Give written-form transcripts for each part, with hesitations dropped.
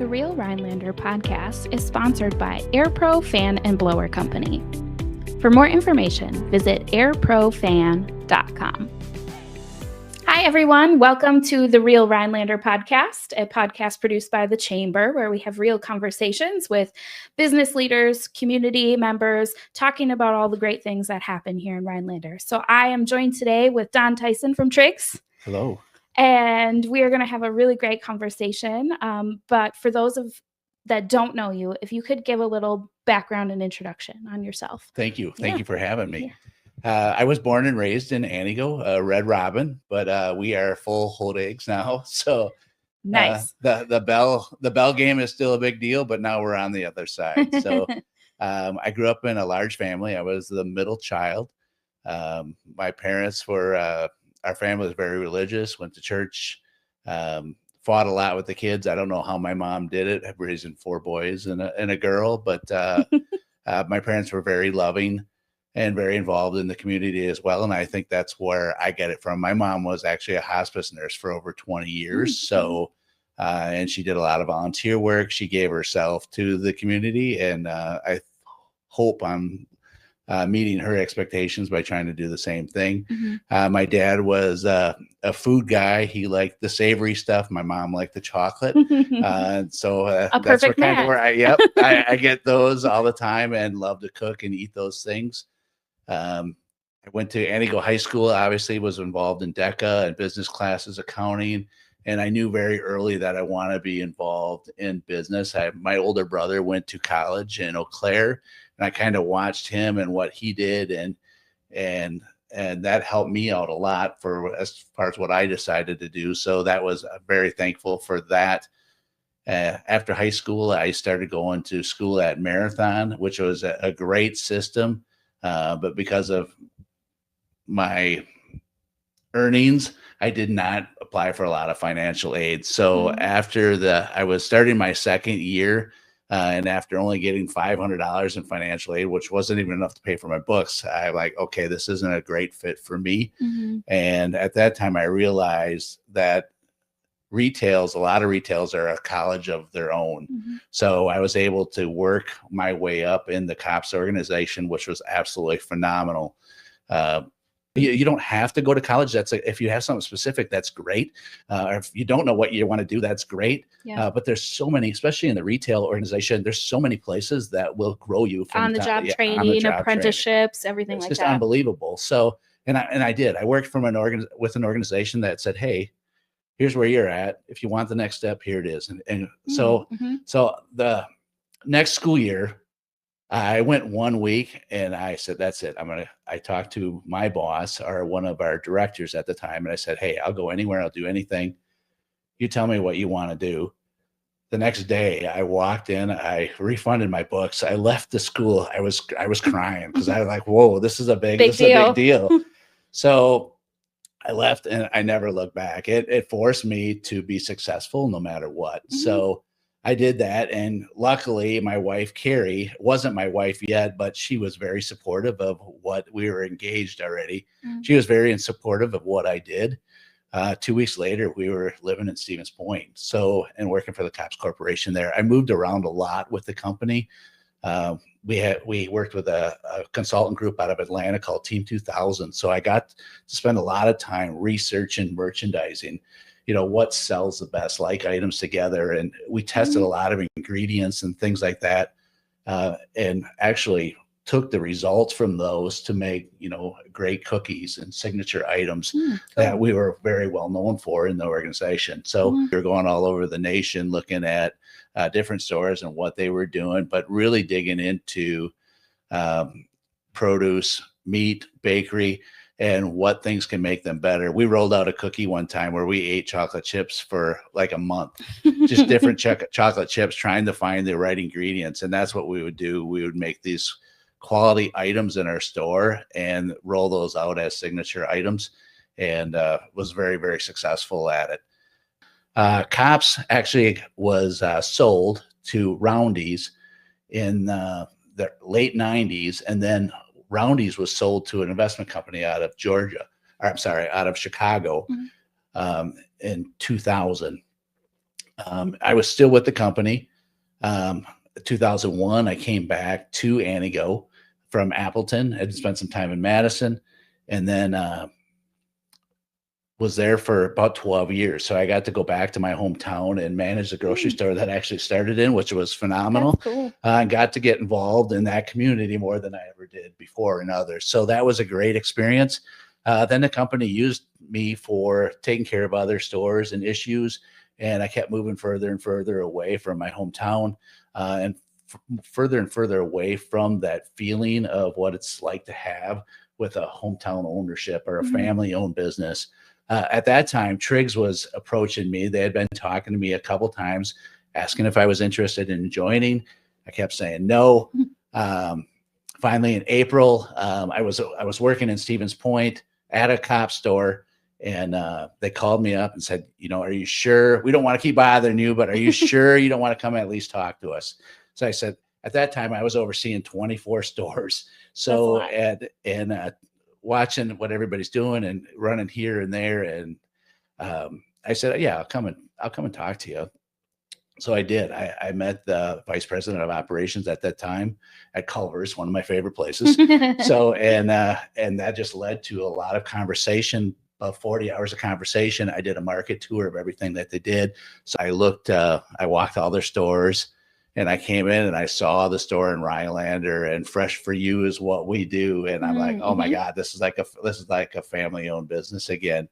Real Rhinelander podcast is sponsored by AirPro Fan and Blower Company. For more information, visit airprofan.com. Hi, everyone. Welcome to the Real Rhinelander podcast, a podcast produced by the Chamber, where we have real conversations with business leaders, community members, talking about all the great things that happen here in Rhinelander. So I am joined today with Don Theisen from Trig's. Hello. And we are going to have a really great conversation. But for those that don't know you, if you could give a little background and introduction on yourself. Thank you. Thank you for having me. I was born and raised in Antigo, Red Robin, but we are full Hodags now. So nice. The bell game is still a big deal, but now we're on the other side. So I grew up in a large family. I was the middle child. My parents were, our family was very religious, went to church, fought a lot with the kids. I don't know how my mom did it, raising 4 boys and a girl, but my parents were very loving and very involved in the community as well. And I think that's where I get it from. My mom was actually a hospice nurse for over 20 years. Mm-hmm. So, and she did a lot of volunteer work. She gave herself to the community. And I hope I'm meeting her expectations by trying to do the same thing. Mm-hmm. My dad was a food guy. He liked the savory stuff. My mom liked the chocolate. So that's kind of where I get those all the time and love to cook and eat those things. I went to Antigo High School, obviously was involved in DECA and business classes, accounting. And I knew very early that I want to be involved in business. My older brother went to college in Eau Claire, and I kind of watched him and what he did. And that helped me out a lot for as far as what I decided to do. So that was very thankful for that. After high school, I started going to school at Marathon, which was a great system. But because of my earnings, I did not apply for a lot of financial aid. So after I was starting my second year, and after only getting $500 in financial aid, which wasn't even enough to pay for my books, I'm like, okay, this isn't a great fit for me. Mm-hmm. And at that time, I realized that a lot of retails are a college of their own. Mm-hmm. So I was able to work my way up in the COPS organization, which was absolutely phenomenal. You don't have to go to college. If you have something specific, that's great. Or if you don't know what you want to do, that's great. Yeah. But there's so many, especially in the retail organization, there's so many places that will grow you from on-the-job training, apprenticeships, everything like that. It's just unbelievable. So, and I did. I worked from with an organization that said, hey, here's where you're at. If you want the next step, here it is. So the next school year, I went 1 week and I said, that's it. I talked to my boss or one of our directors at the time. And I said, hey, I'll go anywhere. I'll do anything. You tell me what you want to do. The next day I walked in, I refunded my books. I left the school. I was crying because I was like, whoa, this is a big deal. So I left and I never looked back. It forced me to be successful no matter what. Mm-hmm. So I did that. And luckily my wife, Carrie, wasn't my wife yet, but she was very supportive of what we were engaged already. Mm-hmm. She was very supportive of what I did. 2 weeks later, we were living in Stevens Point. And working for the COPS Corporation there. I moved around a lot with the company. We worked with a consultant group out of Atlanta called Team 2000. So I got to spend a lot of time researching merchandising, what sells the best, like items together. And we tested a lot of ingredients and things like that. And actually took the results from those to make, great cookies and signature items that we were very well known for in the organization. So we were going all over the nation looking at different stores and what they were doing, but really digging into produce, meat, bakery, and what things can make them better. We rolled out a cookie one time where we ate chocolate chips for like a month, just different chocolate chips, trying to find the right ingredients. And that's what we would do. We would make these quality items in our store and roll those out as signature items, and was very, very successful at it. COPS actually was sold to Roundy's in the late 90s, and then Roundy's was sold to an investment company out of out of Chicago in 2000. I was still with the company. 2001, I came back to Anigo from Appleton. I had spent some time in Madison, and then was there for about 12 years. So I got to go back to my hometown and manage the grocery store that I actually started in, which was phenomenal. That's cool. And got to get involved in that community more than I ever did before and others. So that was a great experience. Then the company used me for taking care of other stores and issues. And I kept moving further and further away from my hometown and further and further away from that feeling of what it's like to have with a hometown ownership or a family owned business. At that time, Trig's was approaching me. They had been talking to me a couple times, asking if I was interested in joining. I kept saying no. Finally, in April, I was working in Stevens Point at a cop store, and they called me up and said, are you sure? We don't want to keep bothering you, but are you sure you don't want to come at least talk to us? So I said, at that time, I was overseeing 24 stores. So, and watching what everybody's doing and running here and there. And I said, yeah, I'll come and talk to you. So I did. I met the vice president of operations at that time at Culver's, one of my favorite places. So, and that just led to a lot of conversation, about 40 hours of conversation. I did a market tour of everything that they did. So I walked all their stores, and I came in and I saw the store in Rhinelander, and Fresh for You is what we do. And I'm like, oh my God, this is like a family owned business again.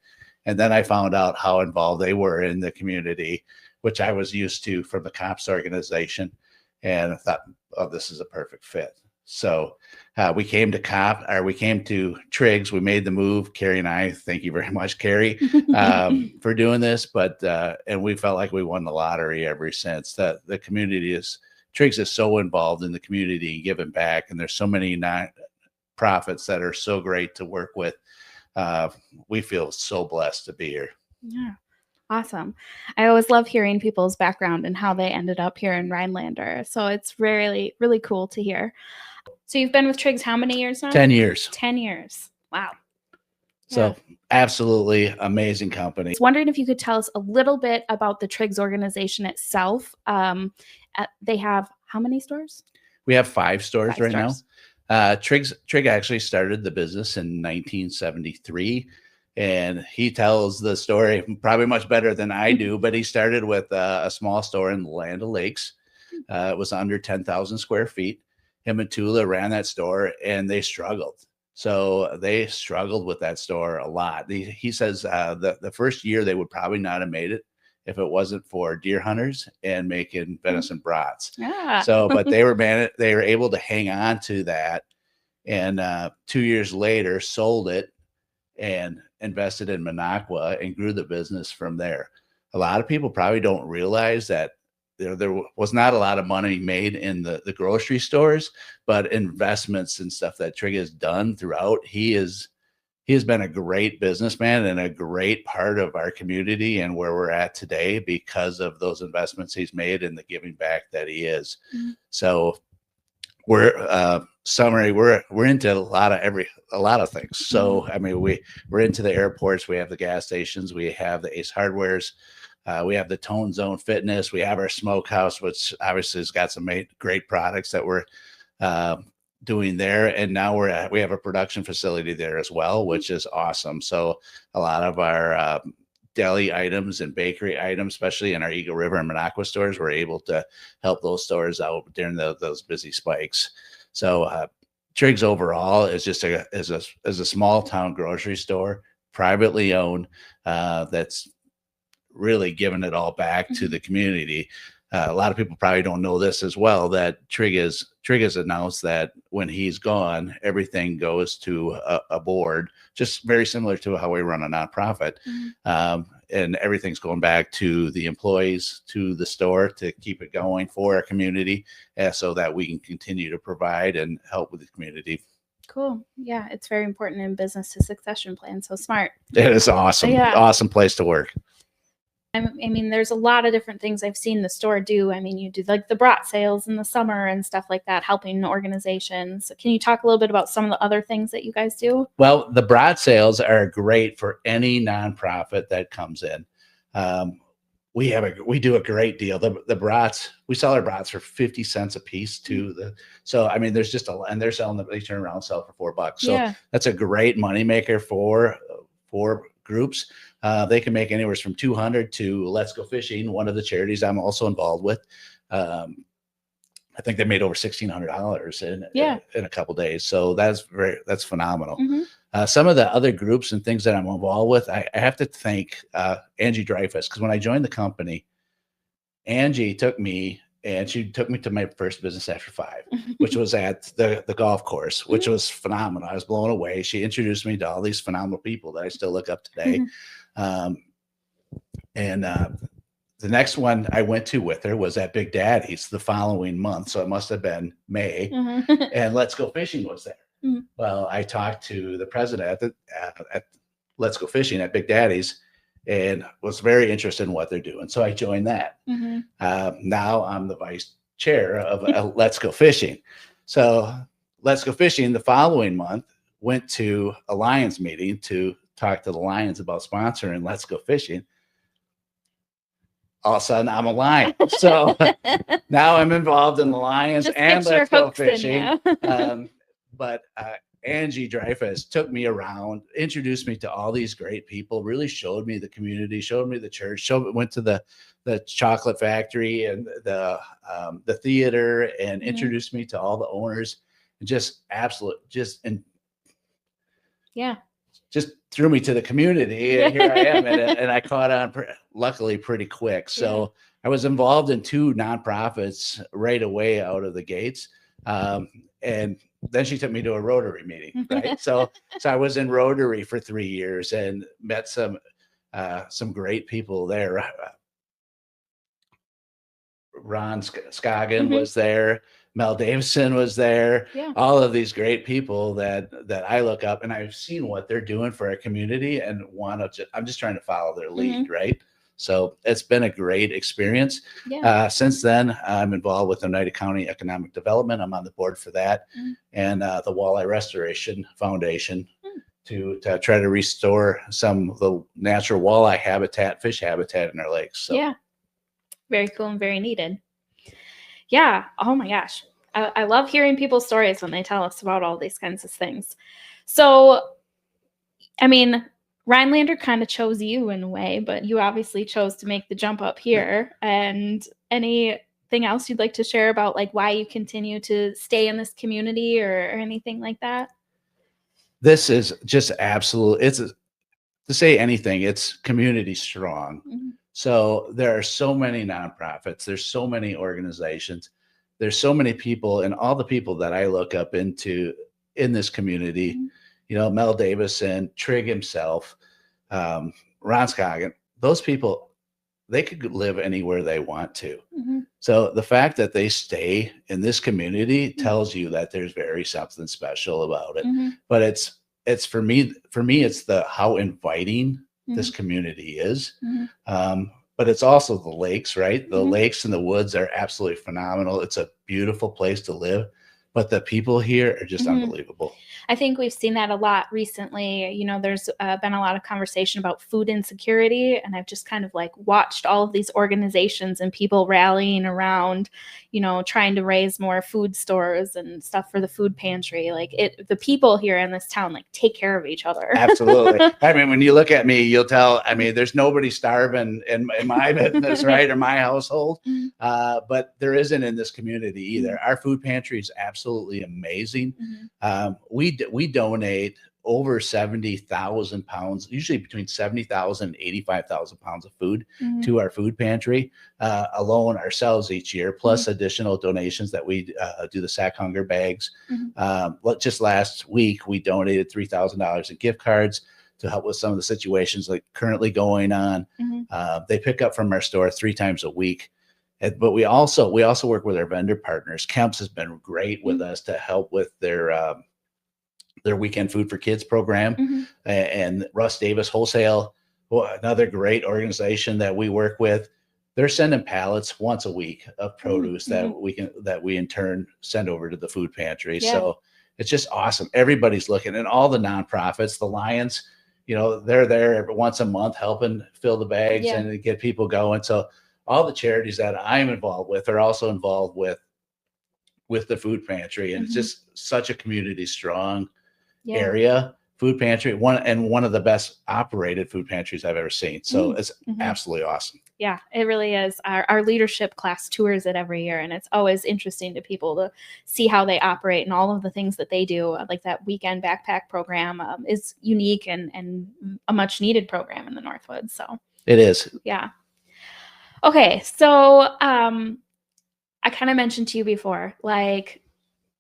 And then I found out how involved they were in the community, which I was used to from the cops organization. And I thought, oh, this is a perfect fit. So we came to Trig's. We made the move, Carrie and I. Thank you very much, Carrie, for doing this. But and we felt like we won the lottery ever since. That the community Trig's is so involved in the community and giving back, and there's so many non-profits that are so great to work with. We feel so blessed to be here. Yeah. Awesome. I always love hearing people's background and how they ended up here in Rhinelander. So it's really, really cool to hear. So you've been with Trig's how many years now? 10 years. 10 years. Wow. So absolutely amazing company. I was wondering if you could tell us a little bit about the Trig's organization itself. They have how many stores? We have 5 stores right now. Trig actually started the business in 1973. And he tells the story probably much better than I do, but he started with a small store in the Land O'Lakes. It was under 10,000 square feet. Him and Tula ran that store, and they struggled. So they struggled with that store a lot. He says the first year they would probably not have made it if it wasn't for deer hunters and making venison brats. Yeah. So, but they were able to hang on to that, and 2 years later sold it and invested in Minocqua and grew the business from there. A lot of people probably don't realize that there was not a lot of money made in the grocery stores, but investments and stuff that Trig has done throughout. He has been a great businessman and a great part of our community and where we're at today because of those investments he's made and the giving back that he is. So we're into a lot of things. So I mean, we're into the airports, we have the gas stations, we have the Ace Hardwares, we have the Tone Zone Fitness, we have our smokehouse, which obviously has got some great products that we're doing there, and now we have a production facility there as well, which is awesome. So a lot of our deli items and bakery items, especially in our Eagle River and Minocqua stores, we're able to help those stores out during those busy spikes. So Trig's overall is just a small town grocery store, privately owned, that's really giving it all back to the community. A lot of people probably don't know this as well, that Trig has announced that when he's gone, everything goes to a board, just very similar to how we run a nonprofit. And everything's going back to the employees, to the store, to keep it going for our community, so that we can continue to provide and help with the community. Cool. Yeah, it's very important in business to succession plan. So smart. It is awesome. Yeah. Awesome place to work. I mean, there's a lot of different things I've seen the store do. I mean, you do like the brat sales in the summer and stuff like that, helping organizations. So can you talk a little bit about some of the other things that you guys do? Well, the brat sales are great for any nonprofit that comes in. we do a great deal. The brats, we sell our brats for 50 cents a piece to the, so I mean, there's just and they're selling them, they turn around and sell for $4. So that's a great moneymaker for groups. They can make anywhere from 200 to Let's Go Fishing, one of the charities I'm also involved with. I think they made over $1,600 in a couple days. So that's phenomenal. Some of the other groups and things that I'm involved with, I have to thank Angie Dreyfus, because when I joined the company, Angie took me to my first business after 5, which was at the golf course, which was phenomenal. I was blown away. She introduced me to all these phenomenal people that I still look up today. The next one I went to with her was at Big Daddy's the following month. So it must have been May. And Let's Go Fishing was there. Well, I talked to the president at Let's Go Fishing at Big Daddy's and was very interested in what they're doing. So I joined that. Now I'm the vice chair of Let's Go Fishing. So Let's Go Fishing the following month went to a Lions meeting to talk to the Lions about sponsoring Let's Go Fishing. All of a sudden I'm a Lion. So now I'm involved in the Lions and Let's Go Fishing. But Angie Dreyfus took me around, introduced me to all these great people, really showed me the community, showed me the church, went to the chocolate factory and the theater, and introduced me to all the owners. Just threw me to the community, and here I am, and I caught on luckily pretty quick. So I was involved in 2 nonprofits right away out of the gates, and then she took me to a Rotary meeting, right? So I was in Rotary for 3 years and met some great people there. Ron Scoggin was there. Mel Davison was there. All of these great people that I look up, and I've seen what they're doing for our community and I'm just trying to follow their lead, right? So it's been a great experience. Since then, I'm involved with the Oneida County Economic Development. I'm on the board for that, and the Walleye Restoration Foundation to try to restore some of the natural walleye habitat, fish habitat in our lakes. So. Very cool and very needed. Oh my gosh. I love hearing people's stories when they tell us about all these kinds of things. So, I mean, Rhinelander kind of chose you in a way, but you obviously chose to make the jump up here. And anything else you'd like to share about like why you continue to stay in this community or anything like that? This is just absolute. To say anything, it's community strong. So there are so many nonprofits. There's so many organizations. There's so many people, and all the people that I look up into in this community, Mel Davison, Trig himself, Ron Scoggin, those people, they could live anywhere they want to. So the fact that they stay in this community tells you that there's something special about it. But it's for me, it's how inviting this community is. But it's also the lakes, right? The lakes and the woods are absolutely phenomenal. It's a beautiful place to live, but the people here are just unbelievable. I think we've seen that a lot recently. There's been a lot of conversation about food insecurity, and I've just kind of like watched all of these organizations and people rallying around, trying to raise more food stores and stuff for the food pantry. Like the people here in this town, like take care of each other. Absolutely. I mean, when you look at me, you'll tell, there's nobody starving in my business, right? Or my household. But there isn't in this community either. Our food pantry is absolutely amazing. We donate over 70,000 pounds, usually between 70,000 and 85,000 pounds of food to our food pantry alone ourselves each year, plus additional donations that we do the sack hunger bags. Just last week, we donated $3,000 in gift cards to help with some of the situations like currently going on. They pick up from our store 3 times a week. But we also work with our vendor partners. Kemp's has been great with us to help with their weekend food for kids program, and Russ Davis Wholesale, another great organization that we work with. They're sending pallets once a week of produce that we in turn send over to the food pantry. So it's just awesome. Everybody's looking, and all the nonprofits, the Lions, they're there every once a month helping fill the bags and get people going. So all the charities that I'm involved with are also involved with the food pantry, and it's just such a community strong area. Food pantry, one of the best operated food pantries I've ever seen. So it's absolutely awesome. Yeah, it really is. Our leadership class tours it every year, and it's always interesting to people to see how they operate and all of the things that they do. Like that weekend backpack program is unique and a much needed program in the Northwoods. So it is. Yeah. Okay, so I kind of mentioned to you before, like,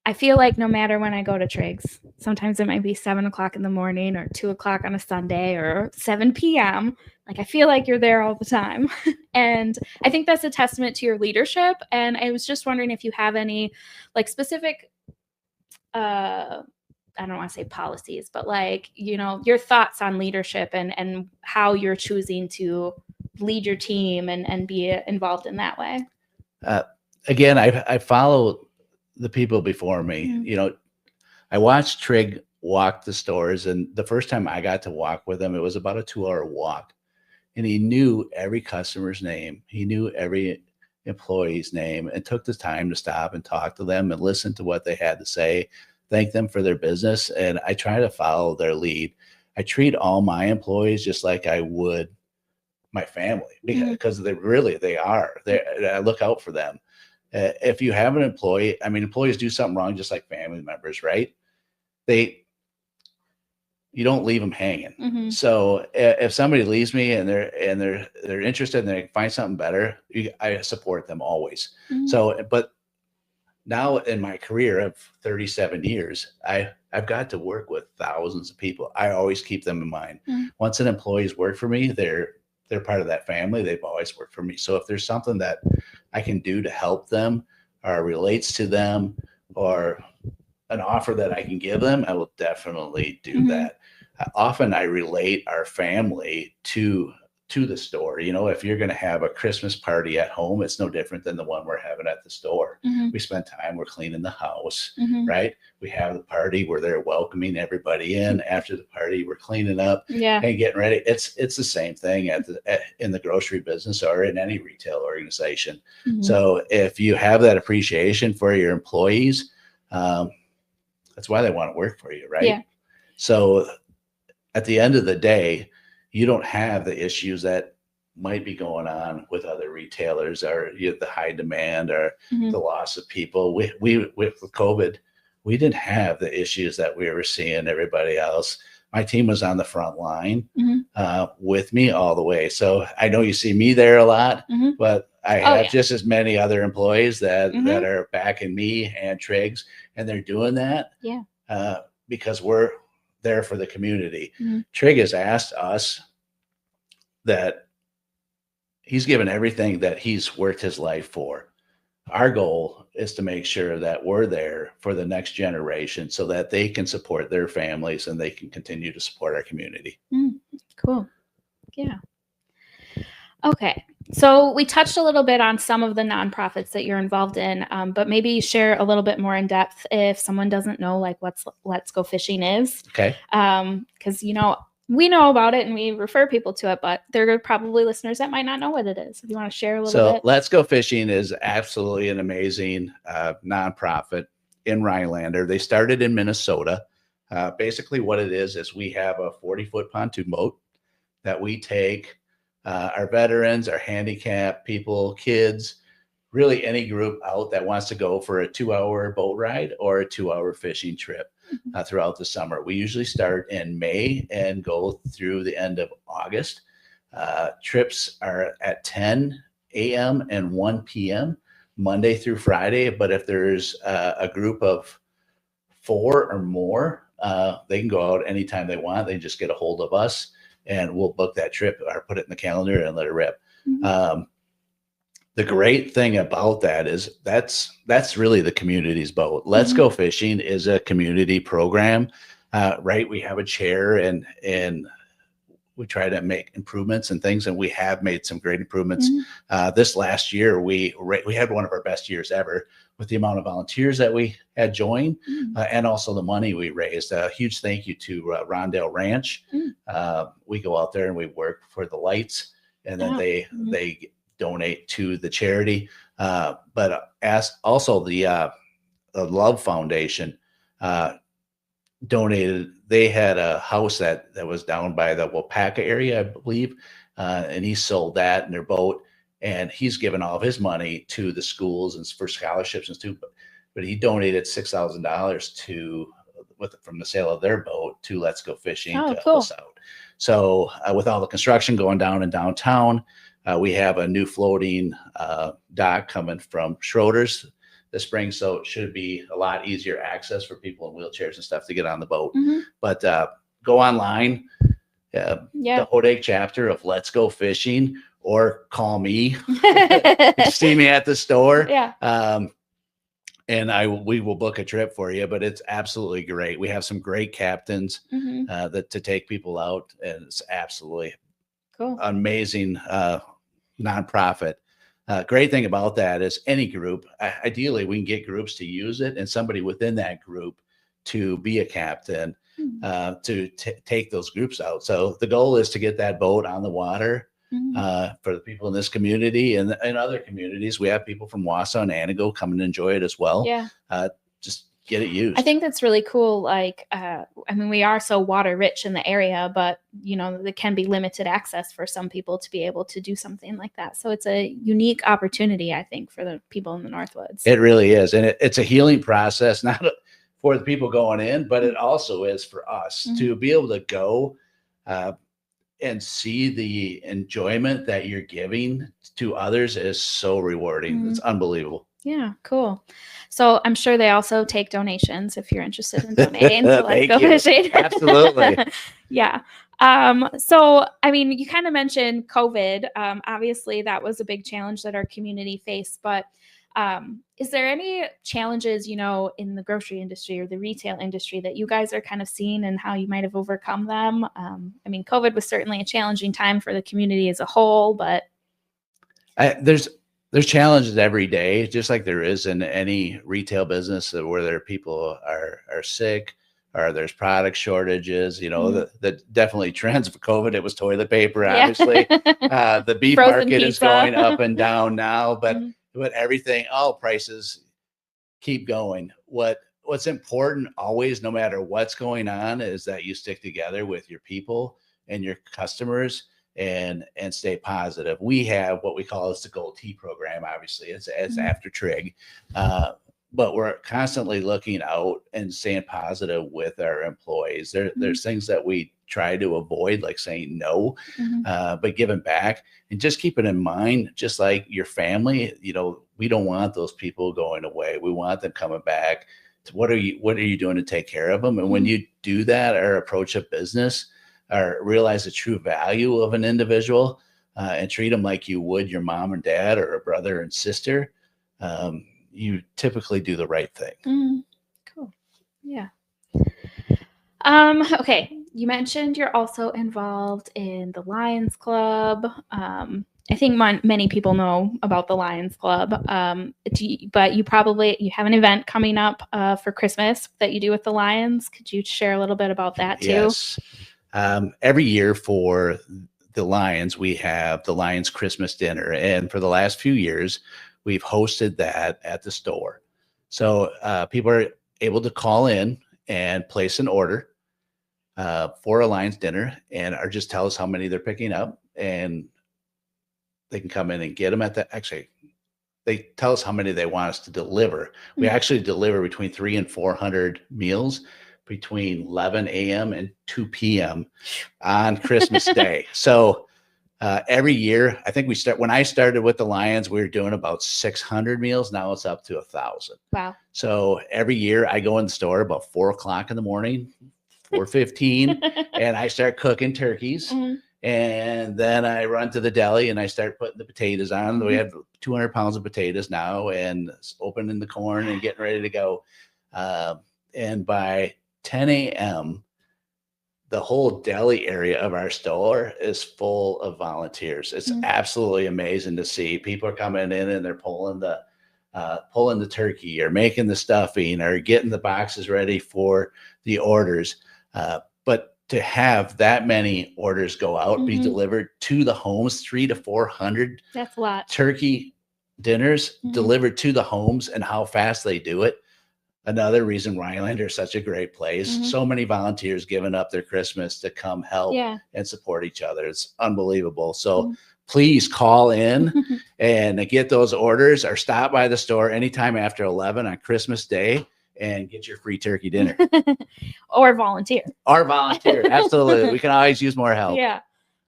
I feel like no matter when I go to Trig's, sometimes it might be 7 o'clock in the morning or 2 o'clock on a Sunday or 7 p.m. Like, I feel like you're there all the time. And I think that's a testament to your leadership. And I was just wondering if you have any like specific, I don't want to say policies, but like, your thoughts on leadership and how you're choosing to lead your team and be involved in that way. Again, I follow the people before me. I watched Trig walk the stores, and the first time I got to walk with him, it was about a 2-hour walk, and he knew every customer's name. He knew every employee's name and took the time to stop and talk to them and listen to what they had to say, thank them for their business. And I try to follow their lead. I treat all my employees just like I would my family, because they are. I look out for them. If you have an employee, employees do something wrong, just like family members, right? You don't leave them hanging. So if somebody leaves me and they're interested and they find something better, I support them always. So, but now in my career of 37 years, I've got to work with thousands of people. I always keep them in mind. Once an employee's worked for me, they're part of that family. They've always worked for me. So if there's something that I can do to help them or relates to them or an offer that I can give them, I will definitely do that. Often I relate our family to the store. If you're going to have a Christmas party at home, it's no different than the one we're having at the store. We spend time, we're cleaning the house, right? We have the party where they're welcoming everybody in. After the party, we're cleaning up and getting ready. It's the same thing in the grocery business or in any retail organization. So if you have that appreciation for your employees, that's why they want to work for you, right? So at the end of the day, you don't have the issues that might be going on with other retailers, or the high demand, or the loss of people. We with COVID, we didn't have the issues that we were seeing everybody else. My team was on the front line with me all the way. So I know you see me there a lot, but I have just as many other employees that are backing me and Trig's, and they're doing that because we're there for the community. Trig has asked us that he's given everything that he's worked his life for. Our goal is to make sure that we're there for the next generation so that they can support their families and they can continue to support our community. Cool. Yeah. Okay. So we touched a little bit on some of the nonprofits that you're involved in, but maybe share a little bit more in depth if someone doesn't know like what Let's Go Fishing is. Okay. Because, we know about it and we refer people to it, but there are probably listeners that might not know what it is. If you want to share a little bit. Let's Go Fishing is absolutely an amazing nonprofit in Rhinelander. They started in Minnesota. Basically what it is we have a 40-foot pontoon boat that we take our veterans, our handicapped people, kids, really any group out that wants to go for a 2-hour boat ride or a 2-hour fishing trip throughout the summer. We usually start in May and go through the end of August. Trips are at 10 a.m. and 1 p.m. Monday through Friday. But if there's a group of 4 or more, they can go out anytime they want. They just get a hold of us and we'll book that trip or put it in the calendar and let it rip. The great thing about that is that's really the community's boat. Let's Go Fishing is a community program, right? We have a chair and we try to make improvements and things, and we have made some great improvements. Mhm. This last year, we had one of our best years ever with the amount of volunteers that we had join, and also the money we raised. A huge thank you to Rondale Ranch. We go out there and we work for the lights, and then they donate to the charity. But as also the Love Foundation donated. They had a house that was down by the Wapaka area, I believe, and he sold that and their boat, and he's given all of his money to the schools and for scholarships and stuff. But he donated $6,000 from the sale of their boat to Let's Go Fishing to help us out. So with all the construction going down in downtown, we have a new floating dock coming from Schroeder's this spring, so it should be a lot easier access for people in wheelchairs and stuff to get on the boat. But go online, the Hodeg chapter of Let's Go Fishing, or call me. See me at the store. And we will book a trip for you, but it's absolutely great. We have some great captains that to take people out, and it's absolutely amazing nonprofit. Great thing about that is any group, ideally we can get groups to use it and somebody within that group to be a captain to take those groups out. So the goal is to get that boat on the water for the people in this community and other communities. We have people from Wausau and Antigo come and enjoy it as well. Just get it used. I think that's really cool. Like, I mean, we are so water rich in the area, but there can be limited access for some people to be able to do something like that. So it's a unique opportunity, I think, for the people in the Northwoods. It really is. And it's a healing process, not for the people going in, but it also is for us to be able to go and see the enjoyment that you're giving to others is so rewarding. It's unbelievable. Yeah, cool. So I'm sure they also take donations if you're interested in donating. So Let's Go Fishing. Absolutely. Yeah. So, I mean, you kind of mentioned COVID. Obviously, that was a big challenge that our community faced. But is there any challenges, in the grocery industry or the retail industry that you guys are kind of seeing and how you might have overcome them? I mean, COVID was certainly a challenging time for the community as a whole, but there's challenges every day, just like there is in any retail business where there are people are sick or there's product shortages. The definitely trends for COVID. It was toilet paper, obviously. The beef Frozen market pizza is going up and down now, but everything, all prices keep going. What's important always, no matter what's going on, is that you stick together with your people and your customers and stay positive. We have what we call the Gold Tea program. Obviously, it's after Trig, but we're constantly looking out and staying positive with our employees. There's things that we try to avoid, like saying no, but giving back and just keep it in mind, just like your family. We don't want those people going away. We want them coming back. What are you doing to take care of them? And when you do that or approach a business or realize the true value of an individual and treat them like you would your mom and dad or a brother and sister, you typically do the right thing. Cool. Yeah. Okay. You mentioned you're also involved in the Lions Club. I think many people know about the Lions Club, but you have an event coming up for Christmas that you do with the Lions. Could you share a little bit about that too? Yes. Every year for the Lions, we have the Lions Christmas dinner. And for the last few years, we've hosted that at the store. So people are able to call in and place an order for a Lions dinner or just tell us how many they're picking up. And they can come in and get them they tell us how many they want us to deliver. We actually deliver between 300 and 400 meals between 11 a.m. and 2 p.m. on Christmas Day. So every year, I think when I started with the Lions, we were doing about 600 meals. Now it's up to 1,000. Wow. So every year I go in the store about 4 o'clock in the morning, 4:15, and I start cooking turkeys. And then I run to the deli and I start putting the potatoes on. We have 200 pounds of potatoes now and opening the corn and getting ready to go. And by 10 a.m., the whole deli area of our store is full of volunteers. It's absolutely amazing to see. People are coming in and they're pulling the turkey or making the stuffing or getting the boxes ready for the orders. But to have that many orders go out, be delivered to the homes, 300 to 400 that's a lot. turkey dinners delivered to the homes, and how fast they do it. Another reason Rhinelander is such a great place. So many volunteers giving up their Christmas to come help and support each other. It's unbelievable. So please call in and get those orders, or stop by the store anytime after 11 on Christmas Day and get your free turkey dinner. Or volunteer. Absolutely. We can always use more help. Yeah.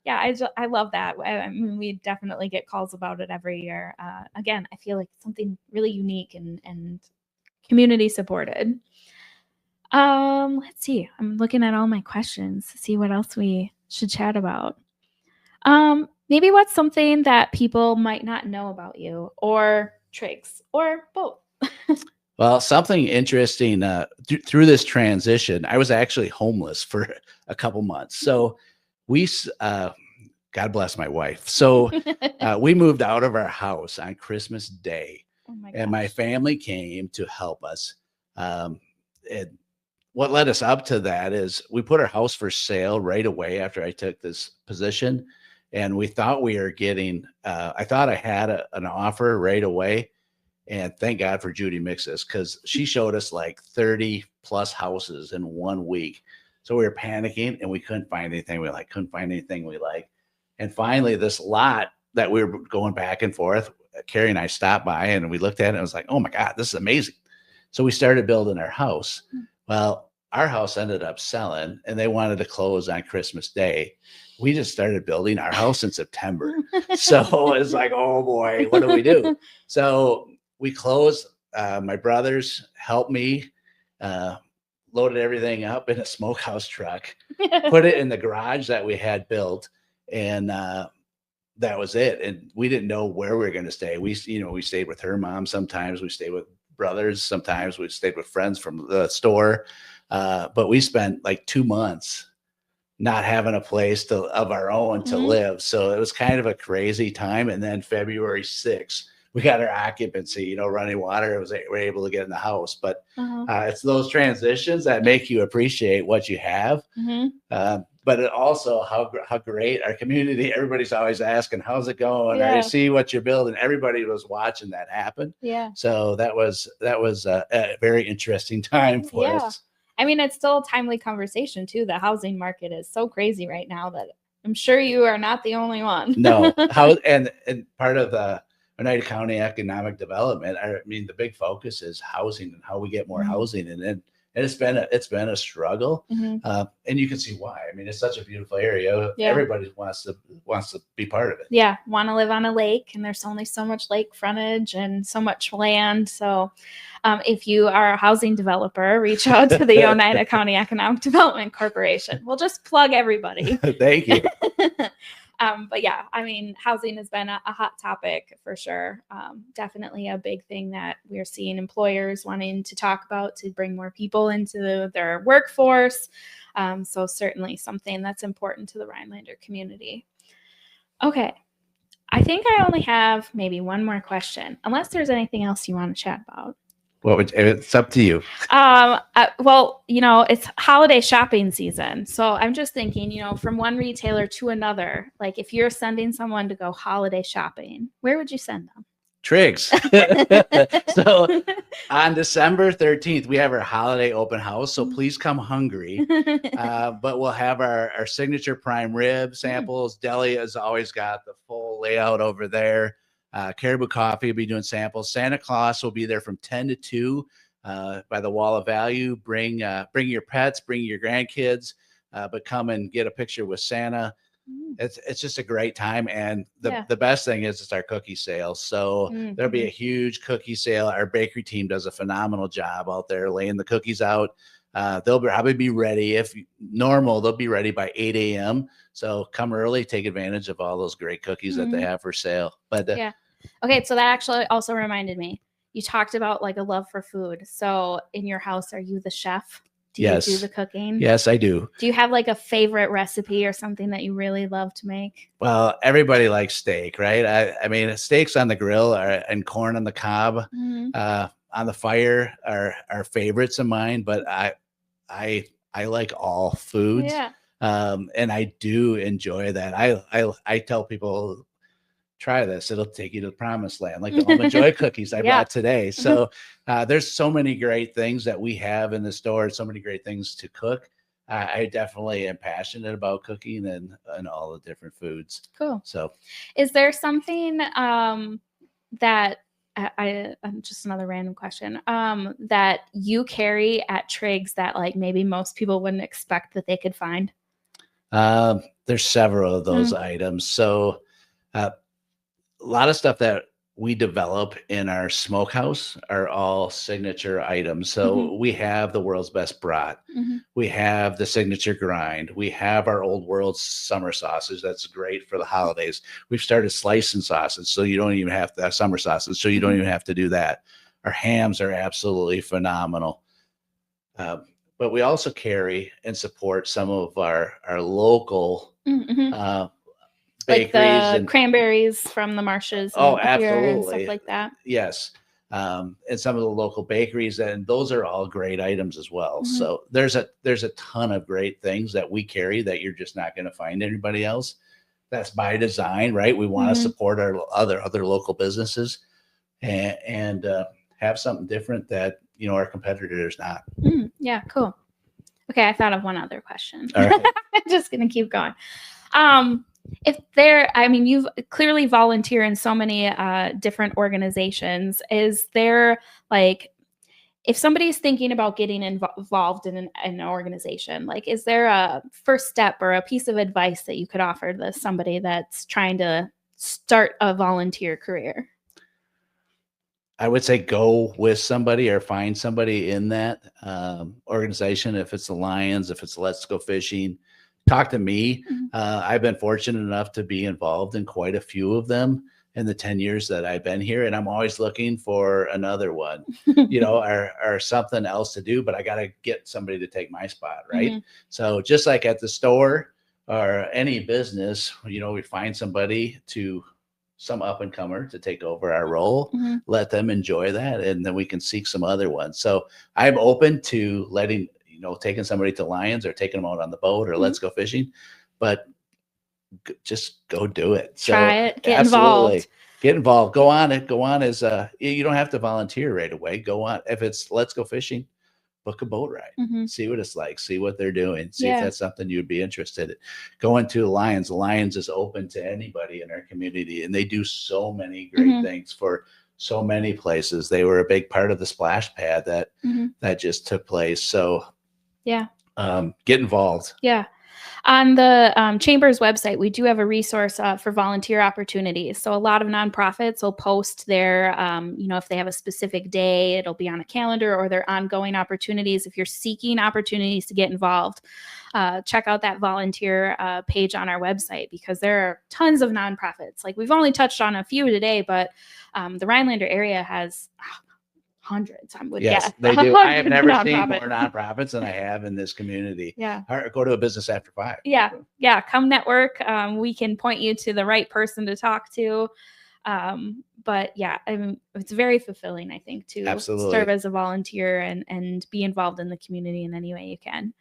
I love that. I mean, we definitely get calls about it every year. Again, I feel like it's something really unique and community supported. Let's see. I'm looking at all my questions to see what else we should chat about. Maybe what's something that people might not know about you or Trig's or both? Well, something interesting through this transition, I was actually homeless for a couple months. So God bless my wife. So we moved out of our house on Christmas Day. And my family came to help us. And what led us up to that is we put our house for sale right away after I took this position. And we thought we were getting, I thought I had an offer right away. And thank God for Judy Mixes, because she showed us like 30 plus houses in 1 week. So we were panicking and we couldn't find anything we like. And finally, this lot that we were going back and forth, Carrie and I stopped by and we looked at it and it was like, oh my God, this is amazing. So we started building our house. Well, our house ended up selling and they wanted to close on Christmas Day. We just started building our house in September. So it's like, oh boy, what do we do? So we closed. My brothers helped me, loaded everything up in a smokehouse truck, put it in the garage that we had built, and that was it. And we didn't know where we were going to stay. We stayed with her mom. Sometimes we stayed with brothers. Sometimes we stayed with friends from the store. But we spent like 2 months not having a place of our own to live. So it was kind of a crazy time. And then February 6th, we got our occupancy, running water. We're able to get in the house. But it's those transitions that make you appreciate what you have. But it also how great our community. Everybody's always asking, "How's it going?" Or, "I see what you're building." Everybody was watching that happen. Yeah. So that was a very interesting time for us. I mean, it's still a timely conversation too. The housing market is so crazy right now that I'm sure you are not the only one. No, and part of the Oneida County economic development, I mean, the big focus is housing and how we get more housing, and it's been a struggle, and you can see why. I mean, it's such a beautiful area. Everybody wants to be part of it. Yeah, want to live on a lake, and there's only so much lake frontage and so much land. So, if you are a housing developer, reach out to the Oneida County Economic Development Corporation. We'll just plug everybody. Thank you. But yeah, I mean, housing has been a hot topic for sure. Definitely a big thing that we're seeing employers wanting to talk about to bring more people into their workforce. So certainly something that's important to the Rhinelander community. Okay. I think I only have maybe one more question, unless there's anything else you want to chat about. It's up to you. Well, it's holiday shopping season. So I'm just thinking, from one retailer to another, like if you're sending someone to go holiday shopping, where would you send them? Trig's. So on December 13th, we have our holiday open house. So please come hungry. But we'll have our signature prime rib samples. Deli has always got the full layout over there. Caribou Coffee will be doing samples. Santa Claus will be there from 10 to 2 by the Wall of Value. Bring your pets, bring your grandkids, but come and get a picture with Santa. It's just a great time. And the best thing is it's our cookie sale. So there'll be a huge cookie sale. Our bakery team does a phenomenal job out there laying the cookies out. They'll probably be ready. If normal, they'll be ready by 8 a.m. So come early, take advantage of all those great cookies that they have for sale. But okay. So that actually also reminded me, you talked about like a love for food. So in your house, are you the chef? Do you do the cooking? Yes, I do. Do you have like a favorite recipe or something that you really love to make? Well, everybody likes steak, right? I mean, steaks on the grill and corn on the cob on the fire are favorites of mine, but I like all foods. Yeah. And I do enjoy that. I tell people, try this. It'll take you to the promised land, like the almond joy cookies I brought today. So there's so many great things that we have in the store, so many great things to cook. I definitely am passionate about cooking and all the different foods. Cool. So is there something that just another random question that you carry at Trig's that like maybe most people wouldn't expect that they could find? There's several of those items. So a lot of stuff that we develop in our smokehouse are all signature items. So we have the world's best brat. We have the signature grind. We have our old world summer sausage. That's great for the holidays. We've started slicing sausage, so you don't even have to have summer sausage. So you don't even have to do that. Our hams are absolutely phenomenal. But we also carry and support some of our local like the cranberries from the marshes absolutely, and stuff like that. Yes. And some of the local bakeries, and those are all great items as well. So there's a ton of great things that we carry that you're just not going to find anybody else. That's by design, right? We want to support our other local businesses and have something different that our competitors not. Yeah, cool. Okay, I thought of one other question. All right. I'm just gonna keep going. You've clearly volunteer in so many different organizations. Is there like, if somebody's thinking about getting involved in an organization, like, is there a first step or a piece of advice that you could offer to somebody that's trying to start a volunteer career? I would say go with somebody or find somebody in that organization. If it's the Lions, if it's Let's Go Fishing, talk to me. I've been fortunate enough to be involved in quite a few of them in the 10 years that I've been here. And I'm always looking for another one, or something else to do, but I got to get somebody to take my spot. Right. So just like at the store or any business, we find somebody some up and comer to take over our role, let them enjoy that. And then we can seek some other ones. So I'm open to taking somebody to Lions or taking them out on the boat or Let's Go Fishing, but just go do it. Try it. Get involved. Get involved. Go on it. Go on as you don't have to volunteer right away. Go on. If it's Let's Go Fishing, book a boat ride, see what it's like, see what they're doing, see if that's something you'd be interested in. Going to the Lions. The Lions is open to anybody in our community, and they do so many great things for so many places. They were a big part of the splash pad that just took place. So get involved. Yeah. On the Chamber's website, we do have a resource for volunteer opportunities. So a lot of nonprofits will post their, if they have a specific day, it'll be on a calendar, or their ongoing opportunities. If you're seeking opportunities to get involved, check out that volunteer page on our website, because there are tons of nonprofits. Like, we've only touched on a few today, but the Rhinelander area has hundreds, I would guess. They do. I have never seen more nonprofits than I have in this community. Yeah. Or go to a business after 5. Yeah. Yeah. Come network. We can point you to the right person to talk to. But yeah, it's very fulfilling, I think, to serve as a volunteer and be involved in the community in any way you can.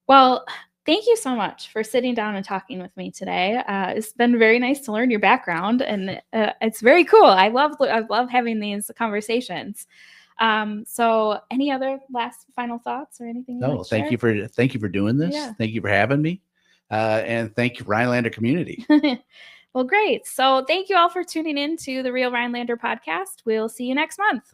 Well, thank you so much for sitting down and talking with me today. It's been very nice to learn your background, and it's very cool. I love having these conversations. So any other final thoughts or anything? No, thank you for doing this. Yeah. Thank you for having me. And thank you, Rhinelander community. Well, great. So thank you all for tuning in to the Real Rhinelander podcast. We'll see you next month.